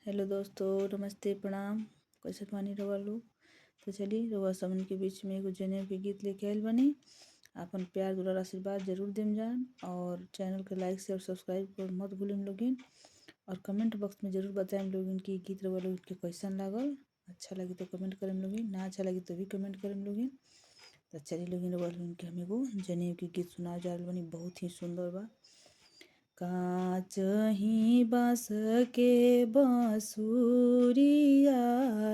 Hello दोस्तों, नमस्ते, प्रणाम। कैसे बानी रउआ लोग? तो चलिए रउआ सबन के बीच में एगो जनेऊ के गीत लेके आइल बानी। आपन प्यार दुलार आशीर्वाद जरूर देम जान और चैनल के लाइक शेयर सब्सक्राइब कर मत भूलें लोगिन। और कमेंट बॉक्स में जरूर बताएं लोगिन कि गीत रउआ लोग के कैसन लागल। अच्छा लगी तो कमेंट करें लोगिन, ना अच्छा लगी तो भी कमेंट करें लोगिन। तो चलिए लोगिन रउआ लोगन के हम एगो जनेऊ के गीत सुना जा रहल बानी, बहुत ही सुंदर बा। काचही बाँस के बाँसुरिया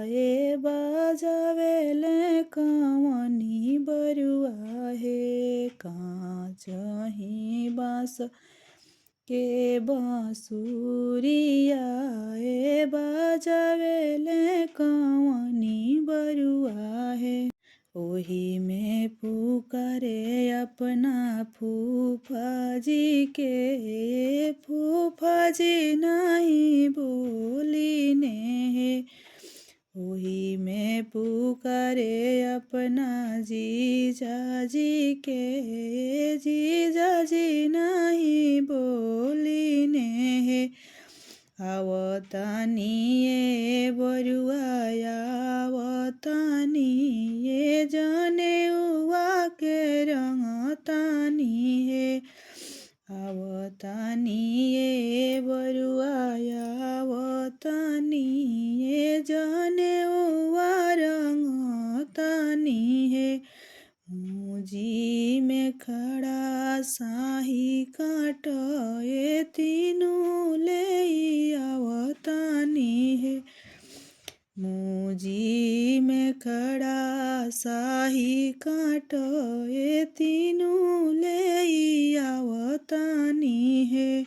ए बजावेले कवनी बरुआ हे। काचही बाँस के बाँसुरिया ए बजावेले कवनी बरुआ हे। ओही में पुकारे अपना फूफा जी के, फूफा जी नहीं बोलिने हे। ओही में पुकारे अपना जीजा जी के, जीजा जी नहीं बोलिने हे। आवतानी ये बरुआ आवतानी ये जनेउआ के रंगतानी हे। आवतानी ये बरुआ आवतानी ये जनेउआ रंगतानी हे। मुजी में खड़ा साही काट ये तीनों ले आवतानी हे। मुजी में खड़ा साही काट ये तीनों ले आवतानी हे।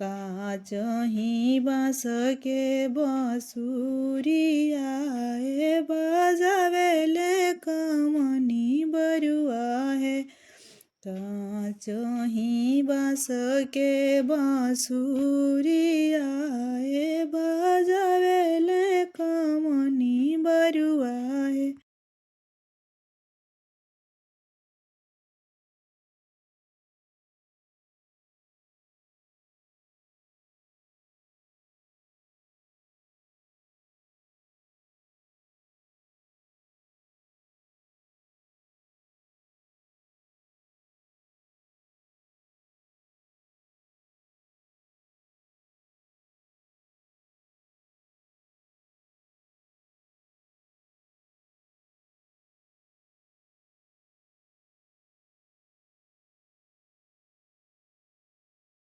काचही बाँस के बाँसुरिया ए बजावेले कवनी बरुआ हे। काचही बाँस के बाँसुरिया